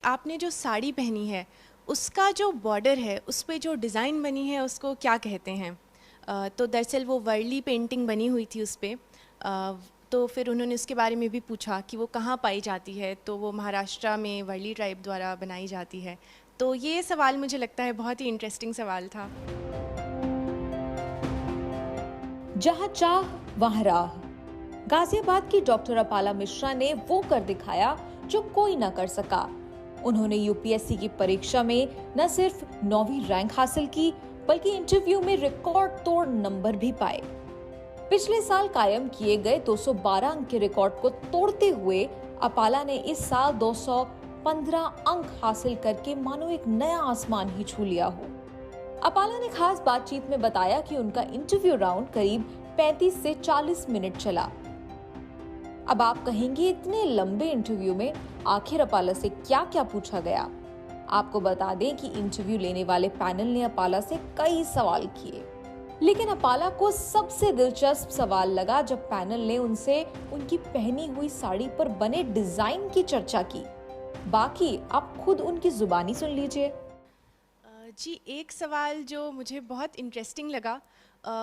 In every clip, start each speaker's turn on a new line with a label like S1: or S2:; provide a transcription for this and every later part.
S1: आपने जो साड़ी पहनी है उसका जो बॉर्डर है उस पे जो डिज़ाइन बनी है उसको क्या कहते हैं। तो दरअसल वो वर्ली पेंटिंग बनी हुई थी उस पे। तो फिर उन्होंने उसके बारे में भी पूछा कि वो कहाँ पाई जाती है, तो वो महाराष्ट्र में वर्ली ट्राइब द्वारा बनाई जाती है। तो ये सवाल मुझे लगता है बहुत ही इंटरेस्टिंग सवाल था।
S2: जहां चाह वहां राह। गाजियाबाद की डॉक्टर अपाला मिश्रा ने वो कर दिखाया जो कोई न कर सका। उन्होंने यूपीएससी की परीक्षा में न सिर्फ 9वीं रैंक हासिल की, बल्कि इंटरव्यू में रिकॉर्ड तोड़ नंबर भी पाए। पिछले साल कायम किए गए 212 अंक के रिकॉर्ड को तोड़ते हुए अपाला ने इस साल 215 अंक हासिल करके मानो एक नया आसमान ही छू लिया हो। अपाला ने खास बातचीत में बताया कि उनका इंटरव्यू राउंड करीब 35 से 40 मिनट चला। अब आप कहेंगे इतने लंबे इंटरव्यू में आखिर अपाला से क्या-क्या पूछा गया? आपको बता दें कि इंटरव्यू लेने वाले पैनल ने अपाला से कई सवाल किए, लेकिन अपाला को सबसे दिलचस्प सवाल लगा जब पैनल ने उनसे उनकी पहनी हुई साड़ी पर बने डिजाइन की चर्चा की। बाकी आप खुद उनकी जुबानी सुन लीजिए।
S1: जी, एक सवाल जो मुझे बहुत इंटरेस्टिंग लगा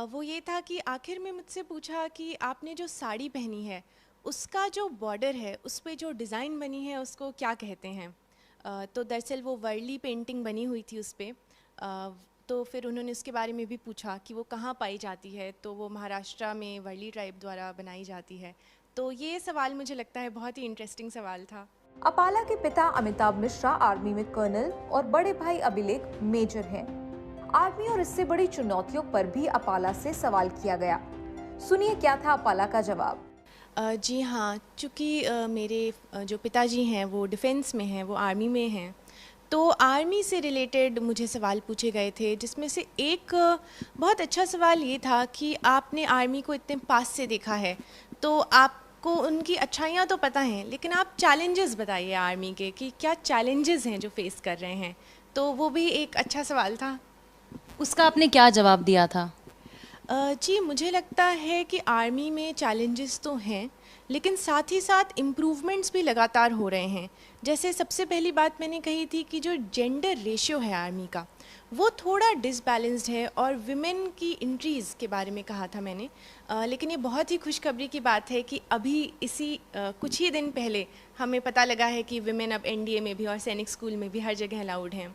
S1: वो ये था कि आखिर में मुझसे पूछा कि आपने जो साड़ी पहनी है उसका जो बॉर्डर है उस पे जो डिज़ाइन बनी है उसको क्या कहते हैं। तो दरअसल वो वर्ली पेंटिंग बनी हुई थी उस पे। तो फिर उन्होंने उसके बारे में भी पूछा कि वो कहाँ पाई जाती है, तो वो महाराष्ट्र में वर्ली ट्राइब द्वारा बनाई जाती है। तो ये सवाल मुझे लगता है बहुत ही इंटरेस्टिंग सवाल था।
S2: अपाला के पिता अमिताभ मिश्रा आर्मी में कर्नल और बड़े भाई अभिलेख मेजर हैं। आर्मी और इससे बड़ी चुनौतियों पर भी अपाला से सवाल किया गया। सुनिए क्या था अपाला का जवाब।
S1: जी हाँ, चूँकि मेरे जो पिताजी हैं वो डिफेंस में हैं, वो आर्मी में हैं, तो आर्मी से रिलेटेड मुझे सवाल पूछे गए थे, जिसमें से एक बहुत अच्छा सवाल ये था कि आपने आर्मी को इतने पास से देखा है, तो आपको उनकी अच्छाइयाँ तो पता हैं, लेकिन आप चैलेंजेस बताइए आर्मी के कि क्या चैलेंजेस हैं जो फेस कर रहे हैं। तो वो भी एक अच्छा सवाल था।
S3: उसका आपने क्या जवाब दिया था?
S1: जी, मुझे लगता है कि आर्मी में चैलेंजेस तो हैं, लेकिन साथ ही साथ इम्प्रूवमेंट्स भी लगातार हो रहे हैं। जैसे सबसे पहली बात मैंने कही थी कि जो जेंडर रेशियो है आर्मी का, वो थोड़ा डिसबैलेंस्ड है, और विमेन की इंट्रीज़ के बारे में कहा था मैंने। लेकिन ये बहुत ही खुशखबरी की बात है कि अभी इसी कुछ ही दिन पहले हमें पता लगा है कि विमेन अब एनडीए में भी और सैनिक स्कूल में भी हर जगह अलाउड हैं।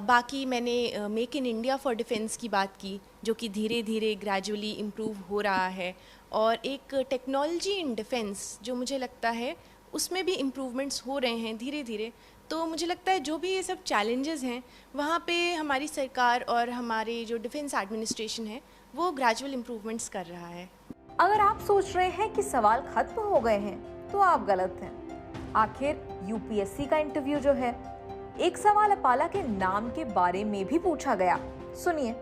S1: बाकी मैंने make in India for defence की बात की, जो कि धीरे धीरे ग्रेजुअली इम्प्रूव हो रहा है, और एक टेक्नोलॉजी इन डिफेंस जो मुझे लगता है उसमें भी इम्प्रूवमेंट्स हो रहे हैं धीरे धीरे। तो मुझे लगता है जो भी ये सब चैलेंजेस हैं वहाँ पे हमारी सरकार और हमारे जो डिफेंस एडमिनिस्ट्रेशन है वो ग्रेजुअल इम्प्रूवमेंट्स कर रहा है।
S2: अगर आप सोच रहे हैं कि सवाल खत्म हो गए हैं, तो आप गलत हैं। आखिर यूपीएससी का इंटरव्यू जो है, एक सवाल अपाला के नाम के बारे में भी पूछा गया। सुनिए।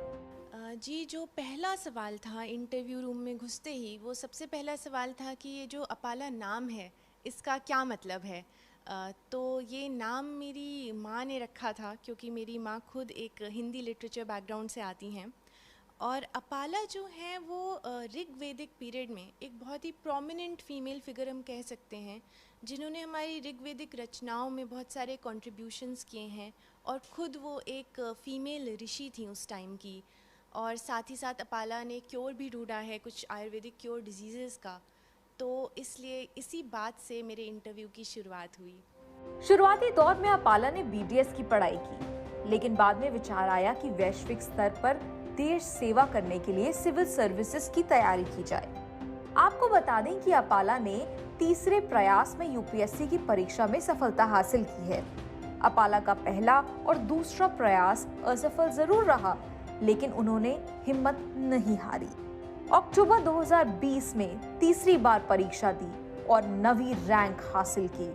S1: जी, जो पहला सवाल था इंटरव्यू रूम में घुसते ही, वो सबसे पहला सवाल था कि ये जो अपाला नाम है इसका क्या मतलब है। तो ये नाम मेरी माँ ने रखा था, क्योंकि मेरी माँ खुद एक हिंदी लिटरेचर बैकग्राउंड से आती हैं। और अपाला जो है वो ऋग्वेदिक पीरियड में एक बहुत ही प्रोमिनेंट फीमेल फिगर हम कह सकते हैं, जिन्होंने हमारी ऋग्वेदिक रचनाओं में बहुत सारे कंट्रीब्यूशंस किए हैं, और ख़ुद वो एक फ़ीमेल ऋषि थी उस टाइम की। और साथ ही साथ अपाला ने क्योर भी ढूंढा है कुछ आयुर्वेदिक क्योर डिजीज़ का। तो इसलिए इसी बात से मेरे इंटरव्यू की शुरुआत हुई।
S2: शुरुआती दौर में अपाला ने बीडीएस की पढ़ाई की, लेकिन बाद में विचार आया कि वैश्विक स्तर पर देश सेवा करने के लिए सिविल सर्विसेज की तैयारी की जाए। आपको बता दें कि अपाला ने तीसरे प्रयास में यूपीएससी की परीक्षा में सफलता हासिल की है। अपाला का पहला और दूसरा प्रयास असफल जरूर रहा, लेकिन उन्होंने हिम्मत नहीं हारी। अक्टूबर 2020 में तीसरी बार परीक्षा दी और 9वीं रैंक हासिल की।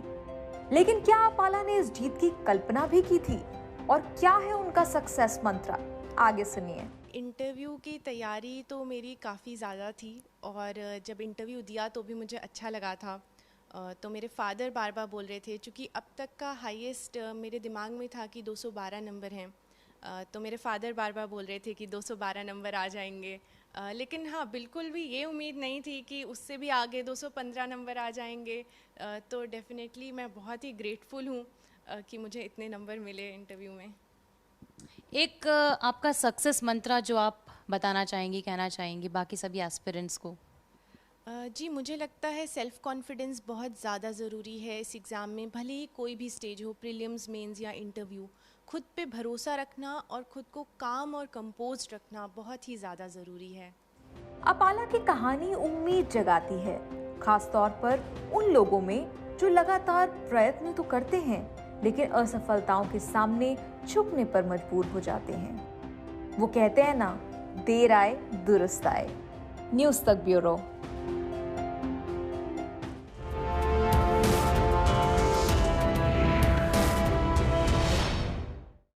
S2: लेकिन क्या अपाला ने इस जीत की कल्पना भी की थी, और क्या है उनका सक्सेस मंत्र? आगे सुनिए।
S1: इंटरव्यू की तैयारी तो मेरी काफ़ी ज़्यादा थी, और जब इंटरव्यू दिया तो भी मुझे अच्छा लगा था। तो मेरे फादर बार बार बोल रहे थे, चूँकि अब तक का हाईएस्ट मेरे दिमाग में था कि 212 नंबर हैं। तो मेरे फादर बार बार बोल रहे थे कि 212 नंबर आ जाएंगे। लेकिन हाँ, बिल्कुल भी ये उम्मीद नहीं थी कि उससे भी आगे 215 नंबर आ जाएंगे। तो डेफ़िनेटली मैं बहुत ही ग्रेटफुल हूँ कि मुझे इतने नंबर मिले इंटरव्यू में।
S3: एक आपका सक्सेस मंत्रा जो आप बताना चाहेंगी, कहना चाहेंगी बाकी सभी एस्पिरेंट्स को।
S1: जी, मुझे लगता है सेल्फ़ कॉन्फिडेंस बहुत ज़्यादा ज़रूरी है इस एग्ज़ाम में। भले ही कोई भी स्टेज हो, प्रीलिम्स, मेंस या इंटरव्यू, खुद पे भरोसा रखना और खुद को काम और कंपोज्ड रखना बहुत ही ज़्यादा ज़रूरी है।
S2: अपाला की कहानी उम्मीद जगाती है, खास तौर पर उन लोगों में जो लगातार प्रयत्न तो करते हैं लेकिन असफलताओं के सामने झुकने पर मजबूर हो जाते हैं। वो कहते हैं ना, देर आए दुरुस्त आए। न्यूज़ तक ब्यूरो।